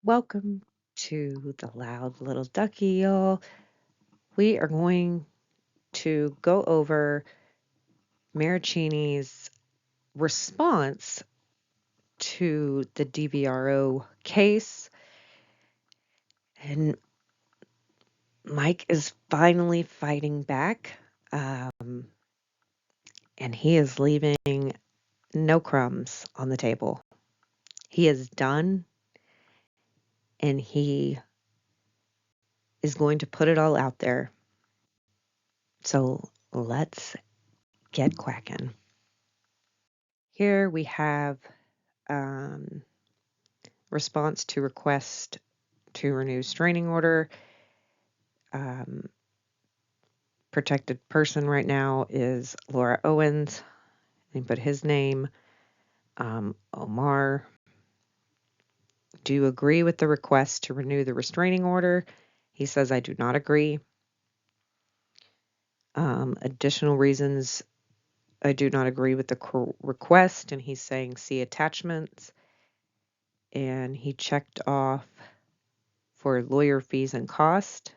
Welcome to the Loud Little Ducky, y'all. We are going to go over Marraccini's response to the DVRO case. And Mike is finally fighting back. And he is leaving no crumbs on the table. He is done. And he is going to put it all out there. So let's get quacking. Here we have response to request to renew restraining order. Protected person right now is Laura Owens. They put his name. Omar, do you agree with the request to renew the restraining order? He says, I do not agree. Additional reasons, I do not agree with the request, and he's saying see attachments. And he checked off for lawyer fees and cost.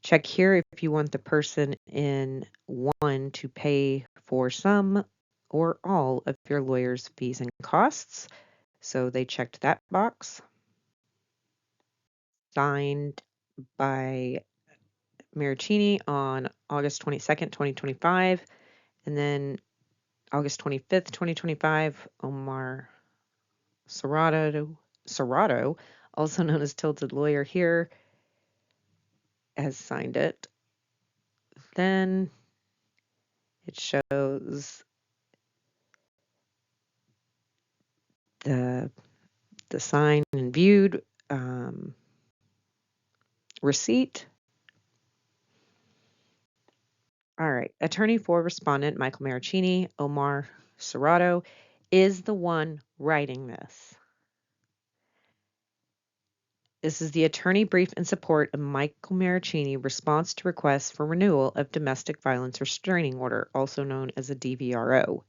Check here if you want the person in one to pay for some or all of your lawyer's fees and costs. So they checked that box. Signed by Marraccini on August 22nd, 2025. And then August 25th, 2025, Omar Serrato, also known as Tilted Lawyer here, has signed it. Then it shows the signed and viewed receipt. All right. Attorney for respondent Michael Marraccini, Omar Serrato, is the one writing this. This is the attorney brief in support of Michael Marraccini response to request for renewal of domestic violence restraining order, also known as a DVRO,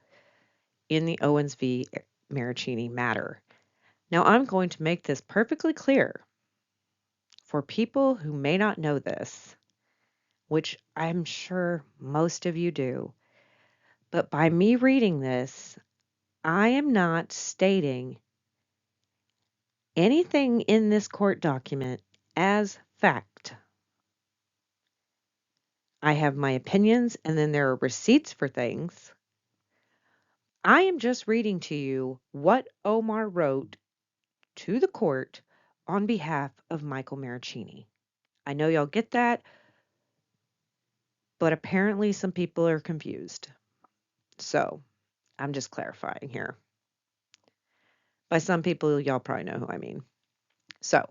in the Owens v. Marraccini matter. Now, I'm going to make this perfectly clear for people who may not know this, which I'm sure most of you do. But by me reading this, I am not stating anything in this court document as fact. I have my opinions, and then there are receipts for things. I am just reading to you what Omar wrote to the court on behalf of Michael Marraccini. I know y'all get that, but apparently some people are confused. So I'm just clarifying here. By some people, y'all probably know who I mean. So,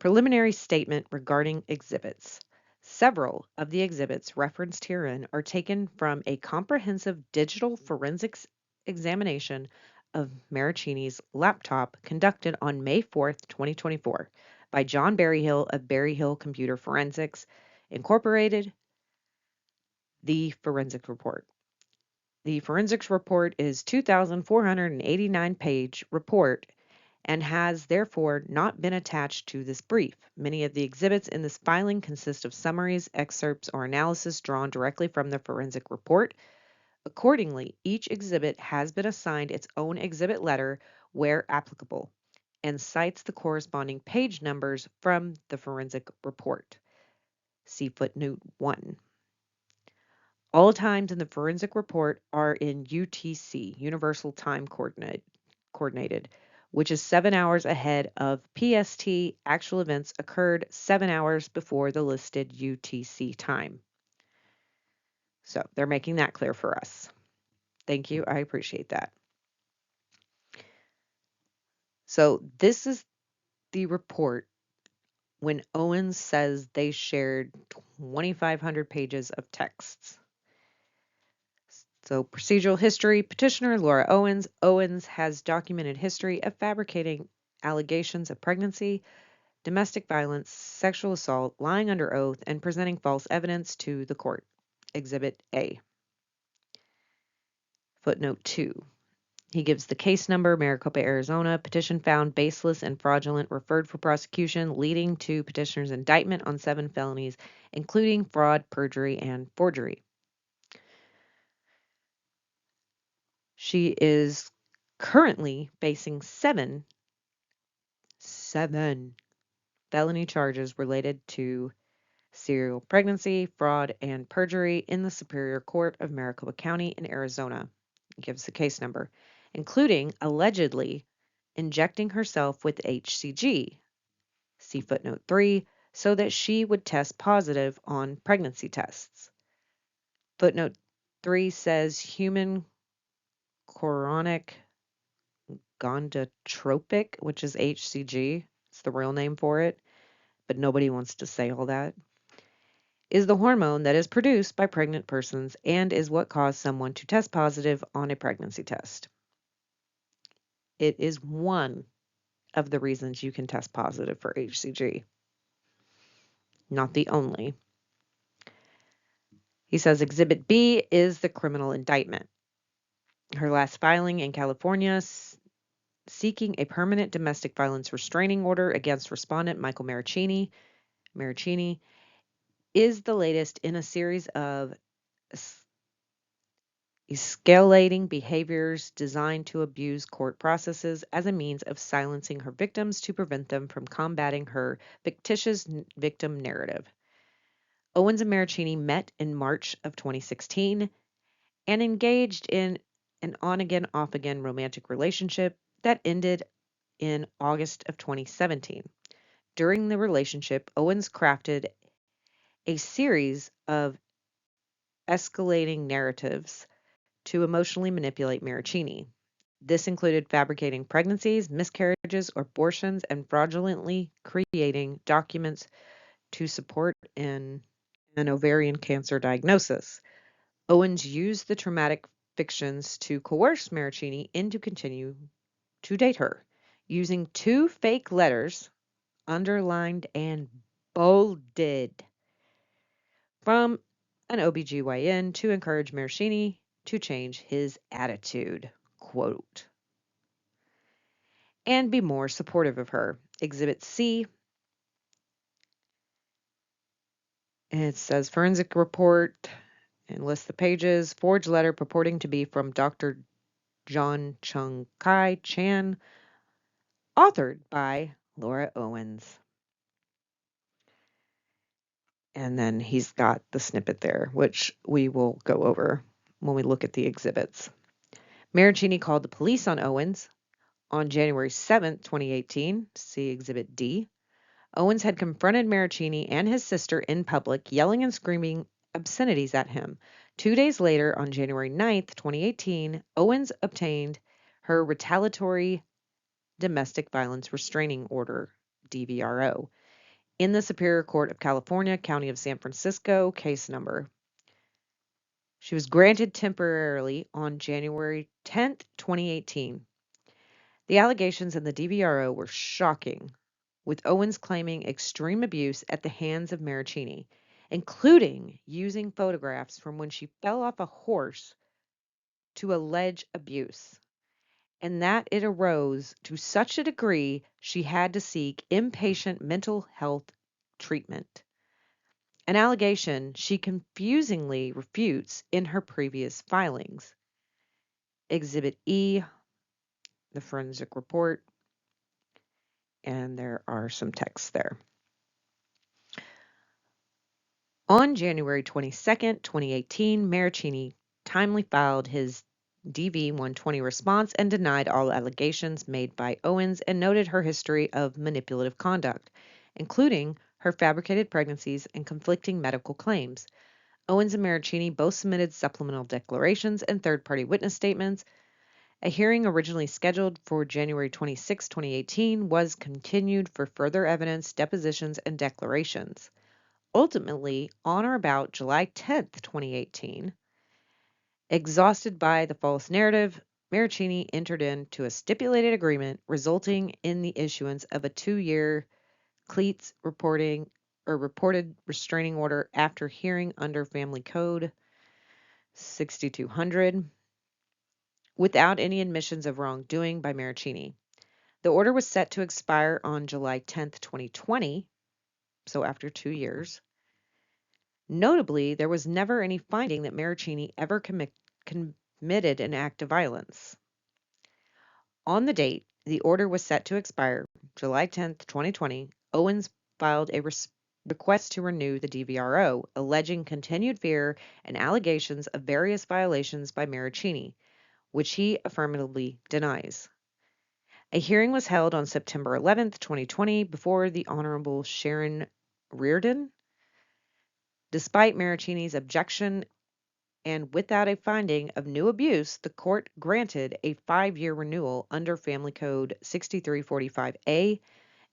preliminary statement regarding exhibits. Several of the exhibits referenced herein are taken from a comprehensive digital forensics examination of Marraccini's laptop conducted on May 4th, 2024 by John Berryhill of Berryhill Computer Forensics, Incorporated, the forensic report. The forensics report is 2,489-page report and has therefore not been attached to this brief. Many of the exhibits in this filing consist of summaries, excerpts, or analysis drawn directly from the forensic report. Accordingly, each exhibit has been assigned its own exhibit letter where applicable and cites the corresponding page numbers from the forensic report. See footnote 1. All times in the forensic report are in UTC, Universal Time Coordinated, which is 7 hours ahead of PST. Actual events occurred 7 hours before the listed UTC time. So they're making that clear for us. Thank you. I appreciate that. So this is the report when Owens says they shared 2,500 pages of texts. So procedural history, petitioner Laura Owens. Owens has documented history of fabricating allegations of pregnancy, domestic violence, sexual assault, lying under oath, and presenting false evidence to the court. Exhibit A. Footnote 2. He gives the case number, Maricopa, Arizona, petition found baseless and fraudulent, referred for prosecution, leading to petitioner's indictment on 7 felonies, including fraud, perjury, and forgery. She is currently facing seven felony charges related to serial pregnancy, fraud, and perjury in the Superior Court of Maricopa County in Arizona. It gives the case number, including allegedly injecting herself with HCG, see footnote 3, so that she would test positive on pregnancy tests. Footnote 3 says human chorionic gonadotrophic, which is HCG. It's the real name for it, but nobody wants to say all that. Is the hormone that is produced by pregnant persons and is what caused someone to test positive on a pregnancy test. It is one of the reasons you can test positive for HCG, not the only. He says Exhibit B is the criminal indictment. Her last filing in California seeking a permanent domestic violence restraining order against respondent Michael Marraccini is the latest in a series of escalating behaviors designed to abuse court processes as a means of silencing her victims to prevent them from combating her fictitious victim narrative. Owens and Marraccini met in March of 2016 and engaged in an on-again, off-again romantic relationship that ended in August of 2017. During the relationship, Owens crafted a series of escalating narratives to emotionally manipulate Marraccini. This included fabricating pregnancies, miscarriages, or abortions, and fraudulently creating documents to support an ovarian cancer diagnosis. Owens used the traumatic fictions to coerce Marraccini into continue to date her, using 2 fake letters, underlined and bolded, from an OBGYN to encourage Marraccini to change his attitude, quote, and be more supportive of her. Exhibit C, and it says forensic report and lists the pages. Forged letter purporting to be from Dr. John Chung Kai Chan, authored by Laura Owens. And then he's got the snippet there, which we will go over when we look at the exhibits. Marraccini called the police on Owens on January 7, 2018. See Exhibit D. Owens had confronted Marraccini and his sister in public, yelling and screaming obscenities at him. 2 days later, on January 9, 2018, Owens obtained her retaliatory domestic violence restraining order, DVRO, in the Superior Court of California, County of San Francisco, case number. She was granted temporarily on January 10, 2018. The allegations in the DVRO were shocking, with Owens claiming extreme abuse at the hands of Marraccini, including using photographs from when she fell off a horse to allege abuse, and that it arose to such a degree she had to seek inpatient mental health treatment, an allegation she confusingly refutes in her previous filings. Exhibit E, the forensic report, and there are some texts there. On January 22, 2018, Marraccini timely filed his DV-120 response and denied all allegations made by Owens and noted her history of manipulative conduct, including her fabricated pregnancies and conflicting medical claims. Owens and Marraccini both submitted supplemental declarations and third-party witness statements. A hearing originally scheduled for January 26, 2018 was continued for further evidence, depositions, and declarations. Ultimately, on or about July 10, 2018, exhausted by the false narrative, Marraccini entered into a stipulated agreement resulting in the issuance of a 2-year cleats reported restraining order after hearing under Family Code 6200, without any admissions of wrongdoing by Marraccini. The order was set to expire on July 10th, 2020, so after 2 years. Notably, there was never any finding that Marraccini ever committed an act of violence. On the date the order was set to expire, July 10th, 2020, Owens filed a request to renew the DVRO, alleging continued fear and allegations of various violations by Marraccini, which he affirmatively denies. A hearing was held on September 11th, 2020, before the Honorable Sharon Reardon. Despite Marraccini's objection and without a finding of new abuse, the court granted a 5-year renewal under Family Code 6345A,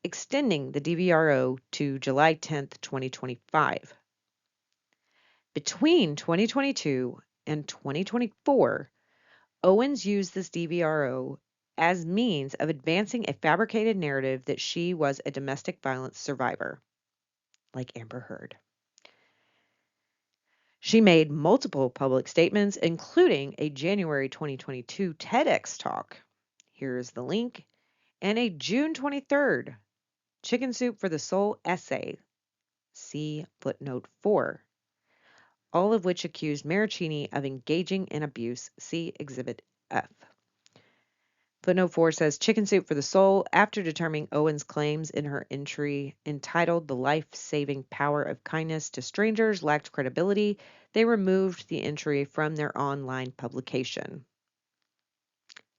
extending the DVRO to July 10th, 2025. Between 2022 and 2024, Owens used this DVRO as means of advancing a fabricated narrative that she was a domestic violence survivor, like Amber Heard. She made multiple public statements, including a January 2022 TEDx talk. Here is the link. And a June 23rd Chicken Soup for the Soul essay. See footnote 4. All of which accused Marraccini of engaging in abuse. See Exhibit F. Footnote 4 says, Chicken Soup for the Soul, after determining Owens' claims in her entry entitled The Life-Saving Power of Kindness to Strangers lacked credibility, they removed the entry from their online publication.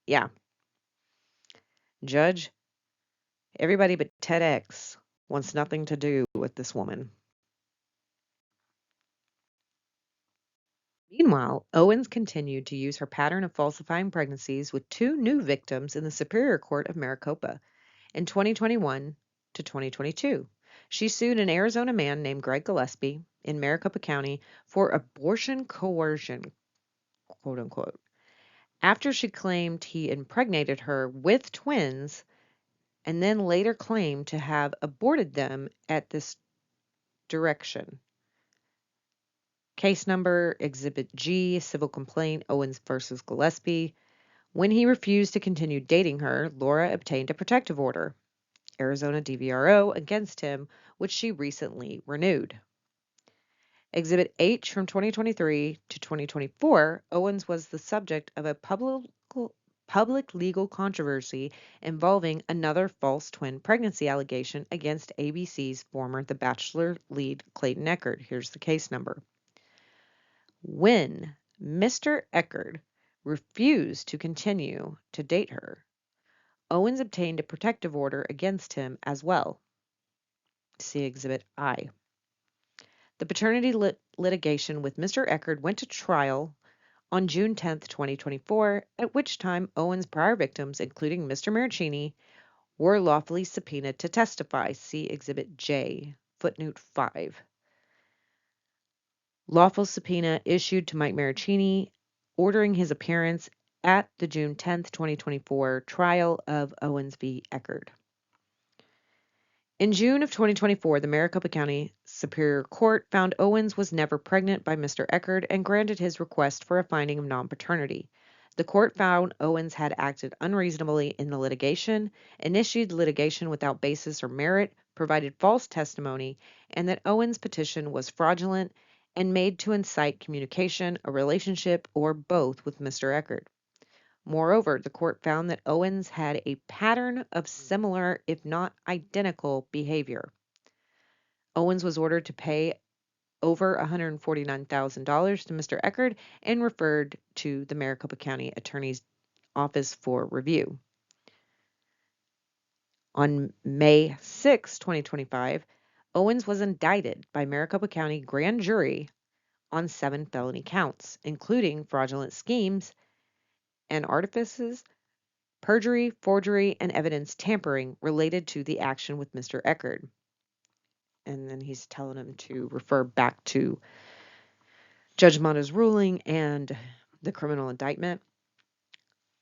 Yeah. Judge, everybody but TEDx wants nothing to do with this woman. Meanwhile, Owens continued to use her pattern of falsifying pregnancies with 2 new victims in the Superior Court of Maricopa. In 2021 to 2022, she sued an Arizona man named Greg Gillespie in Maricopa County for abortion coercion, quote unquote, after she claimed he impregnated her with twins and then later claimed to have aborted them at this direction. Case number Exhibit G, civil complaint Owens versus Gillespie. When he refused to continue dating her, Laura obtained a protective order, Arizona DVRO, against him, which she recently renewed. Exhibit H from 2023 to 2024, Owens was the subject of a public legal controversy involving another false twin pregnancy allegation against ABC's former The Bachelor lead Clayton Echard. Here's the case number. When Mr. Echard refused to continue to date her, Owens obtained a protective order against him as well. See Exhibit I. The paternity litigation with Mr. Echard went to trial on June 10, 2024, at which time Owens' prior victims, including Mr. Marraccini, were lawfully subpoenaed to testify. See Exhibit J, footnote 5. Lawful subpoena issued to Mike Marraccini, ordering his appearance at the June 10, 2024 trial of Owens v. Echard. In June of 2024, the Maricopa County Superior Court found Owens was never pregnant by Mr. Echard and granted his request for a finding of non-paternity. The court found Owens had acted unreasonably in the litigation, initiated litigation without basis or merit, provided false testimony, and that Owens' petition was fraudulent and made to incite communication, a relationship, or both with Mr. Echard. Moreover, the court found that Owens had a pattern of similar, if not identical, behavior. Owens was ordered to pay over $149,000 to Mr. Echard and referred to the Maricopa County Attorney's Office for review. On May 6, 2025, Owens was indicted by Maricopa County Grand Jury on 7 felony counts, including fraudulent schemes and artifices, perjury, forgery, and evidence tampering related to the action with Mr. Echard. And then he's telling him to refer back to Judge Mata's ruling and the criminal indictment.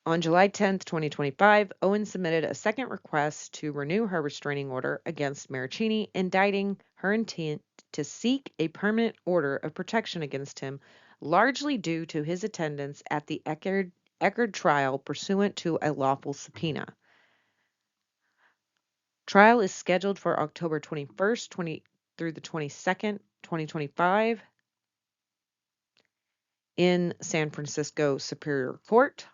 On July 10, 2025, Owens submitted a second request to renew her restraining order against Marraccini, indicting her intent to seek a permanent order of protection against him, largely due to his attendance at the Echard Eckerd trial pursuant to a lawful subpoena. Trial is scheduled for October 21st through the 22nd, 2025 in San Francisco Superior Court.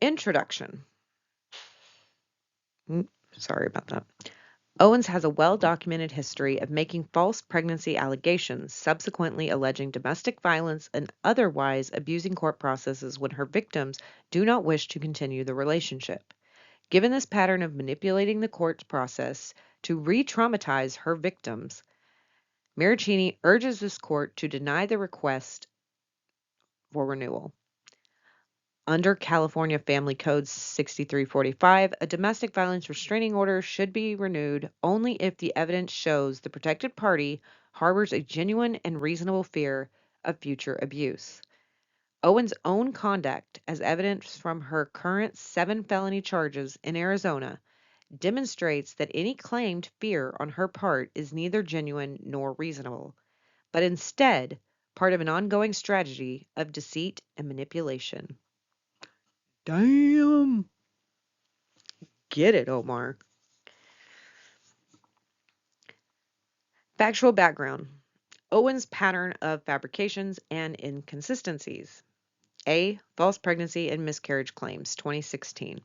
Introduction. Sorry about that. Owens has a well-documented history of making false pregnancy allegations, subsequently alleging domestic violence and otherwise abusing court processes when her victims do not wish to continue the relationship. Given this pattern of manipulating the court process to re-traumatize her victims, Marraccini urges this court to deny the request for renewal. Under California Family Code 6345, a domestic violence restraining order should be renewed only if the evidence shows the protected party harbors a genuine and reasonable fear of future abuse. Owen's own conduct, as evidence from her current 7 felony charges in Arizona, demonstrates that any claimed fear on her part is neither genuine nor reasonable, but instead part of an ongoing strategy of deceit and manipulation. Damn. Get it, Omar. Factual background. Owen's pattern of fabrications and inconsistencies. A. False pregnancy and miscarriage claims, 2016.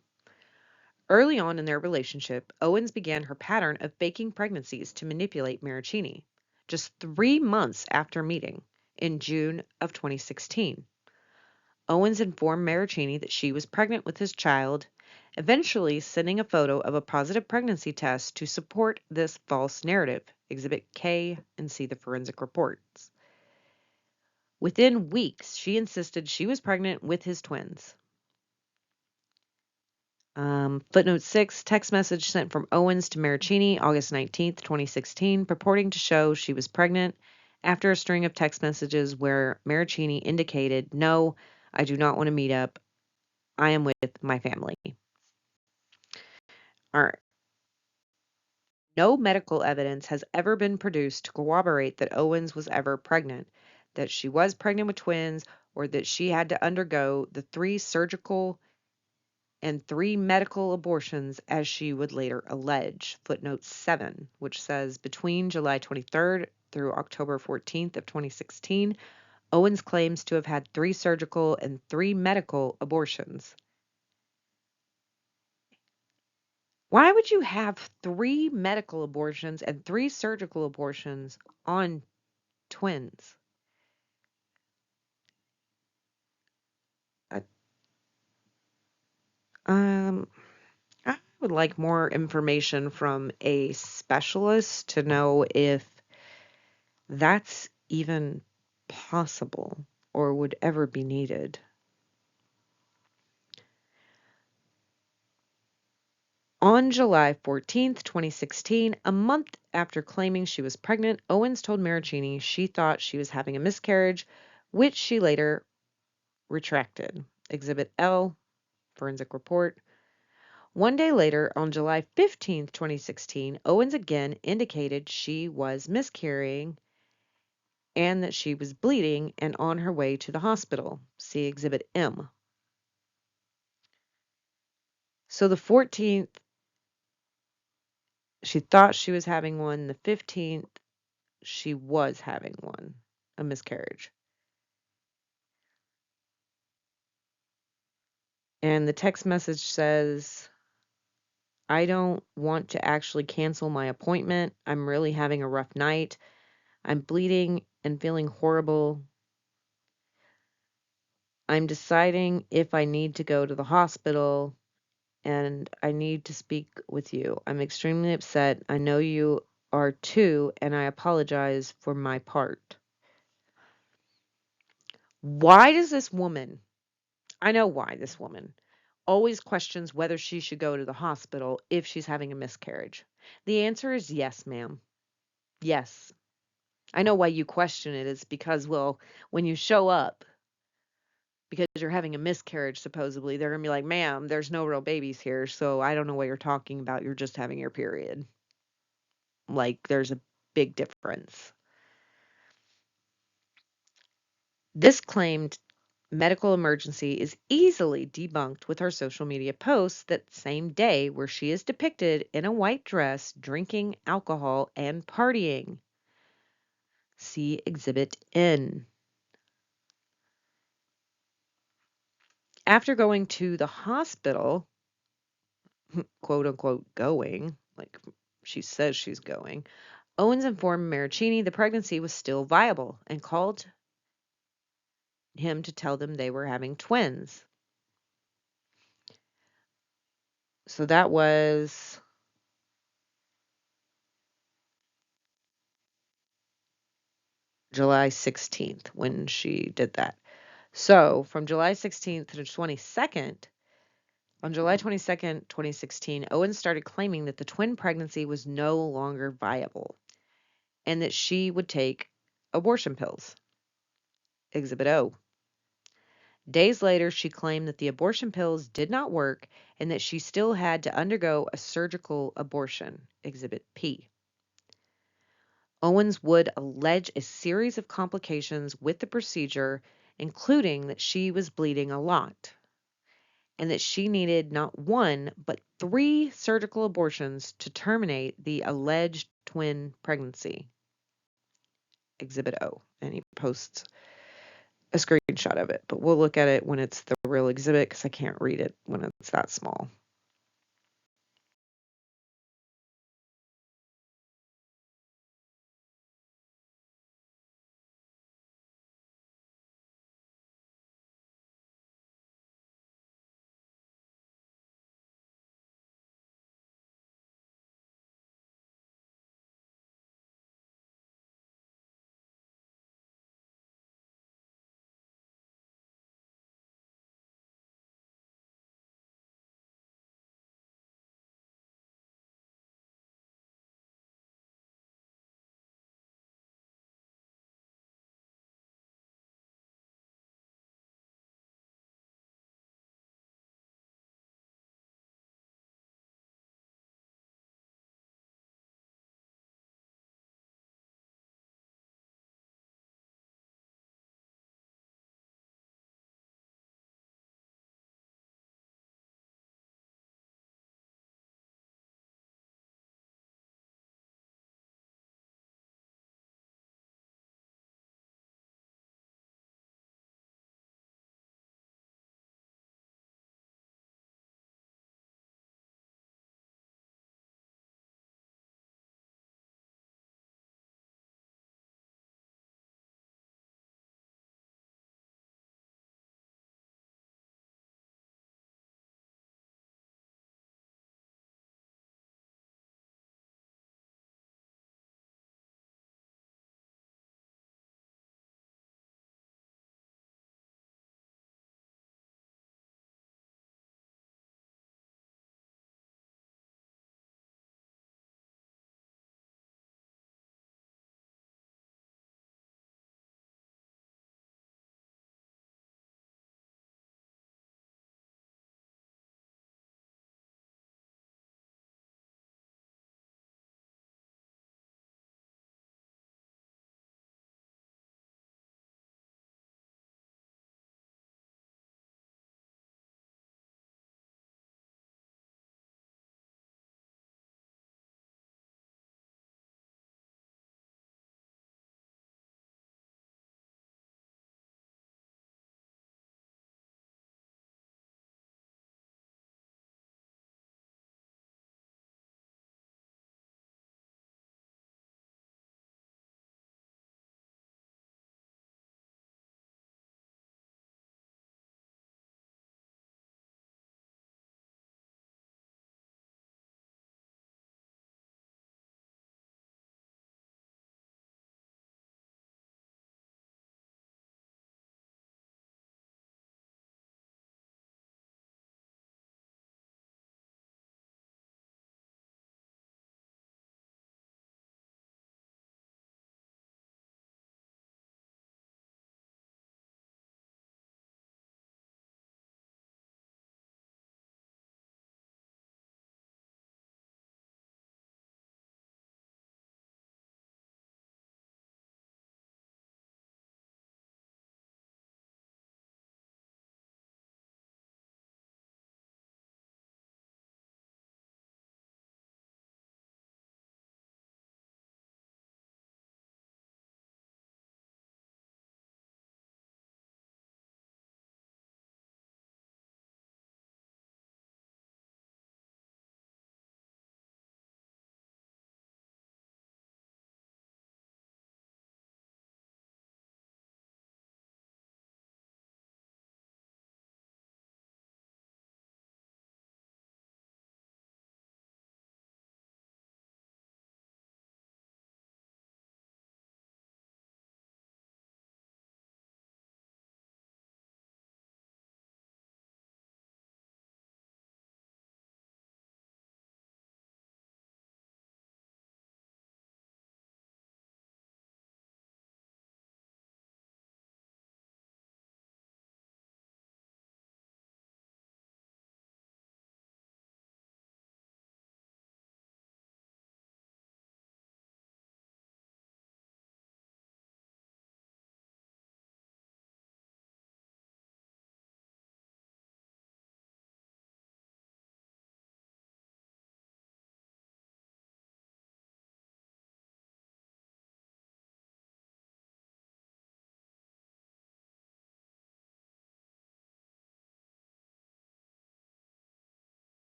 Early on in their relationship, Owens began her pattern of faking pregnancies to manipulate Marraccini. Just 3 months after meeting, in June of 2016, Owens informed Marraccini that she was pregnant with his child, eventually sending a photo of a positive pregnancy test to support this false narrative, Exhibit K, and see the forensic reports. Within weeks, she insisted she was pregnant with his twins. Footnote 6, text message sent from Owens to Marraccini, August 19th, 2016, purporting to show she was pregnant after a string of text messages where Marraccini indicated, "No, I do not want to meet up. I am with my family." All right. No medical evidence has ever been produced to corroborate that Owens was ever pregnant, that she was pregnant with twins, or that she had to undergo the 3 surgical and 3 medical abortions as she would later allege. Footnote 7, which says between July 23rd through October 14th of 2016, Owens claims to have had 3 surgical and 3 medical abortions. Why would you have 3 medical abortions and 3 surgical abortions on twins? I, um, I would like more information from a specialist to know if that's even possible or would ever be needed. On July 14th, 2016, a month after claiming she was pregnant, Owens told Marraccini she thought she was having a miscarriage, which she later retracted. Exhibit L, forensic report. One day later, on July 15th, 2016, Owens again indicated she was miscarrying and that she was bleeding and on her way to the hospital. See Exhibit M. So the 14th, she thought she was having one. The 15th, she was having one, a miscarriage. And the text message says, "I don't want to actually cancel my appointment. I'm really having a rough night. I'm bleeding and feeling horrible. I'm deciding if I need to go to the hospital and I need to speak with you. I'm extremely upset. I know you are too, and I apologize for my part." Why does this woman, I know why this woman, always questions whether she should go to the hospital if she's having a miscarriage? The answer is yes, ma'am. Yes. I know why you question it is because, well, when you show up, because you're having a miscarriage, supposedly, they're going to be like, "Ma'am, there's no real babies here, so I don't know what you're talking about. You're just having your period." Like, there's a big difference. This claimed medical emergency is easily debunked with her social media posts that same day where she is depicted in a white dress drinking alcohol and partying. See Exhibit N. After going to the hospital, quote unquote, going, like she says she's going, Owens informed Marraccini the pregnancy was still viable and called him to tell them they were having twins. So that was July 16th when she did that. So from July 16th to the 22nd, on July 22nd, 2016, Owens started claiming that the twin pregnancy was no longer viable and that she would take abortion pills. Exhibit O. Days later, she claimed that the abortion pills did not work and that she still had to undergo a surgical abortion. Exhibit P. Owens would allege a series of complications with the procedure, including that she was bleeding a lot and that she needed not one, but 3 surgical abortions to terminate the alleged twin pregnancy. Exhibit O. And he posts a screenshot of it, but we'll look at it when it's the real exhibit because I can't read it when it's that small.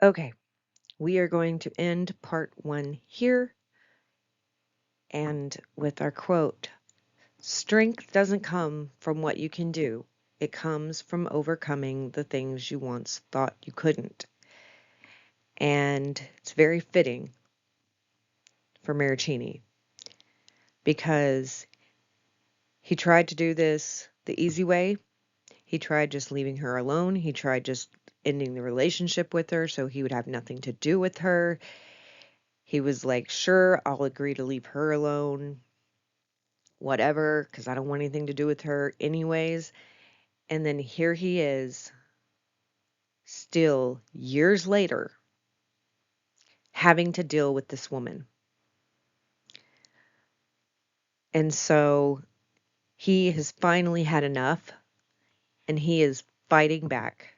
Okay, we are going to end part 1 here, and with our quote, "Strength doesn't come from what you can do. It comes from overcoming the things you once thought you couldn't." And it's very fitting for Marraccini because he tried to do this the easy way. He tried just leaving her alone. He tried just ending the relationship with her so he would have nothing to do with her. He was like, sure, I'll agree to leave her alone, whatever, because I don't want anything to do with her anyways. And then here he is, still years later, having to deal with this woman. And so he has finally had enough, and he is fighting back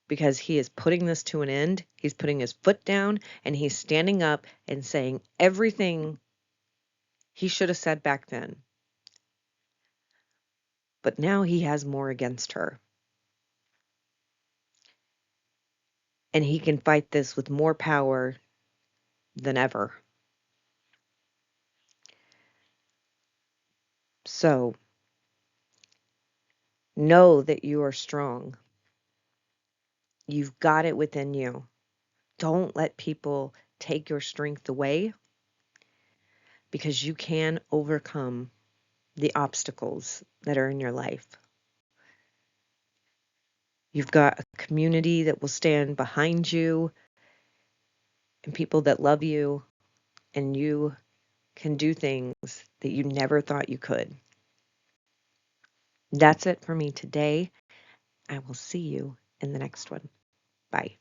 because he is putting this to an end. He's putting his foot down, and he's standing up and saying everything he should have said back then. But now he has more against her. And he can fight this with more power than ever. So know that you are strong. You've got it within you. Don't let people take your strength away, because you can overcome the obstacles that are in your life. You've got a community that will stand behind you and people that love you, and you can do things that you never thought you could. That's it for me today. I will see you in the next one. Bye.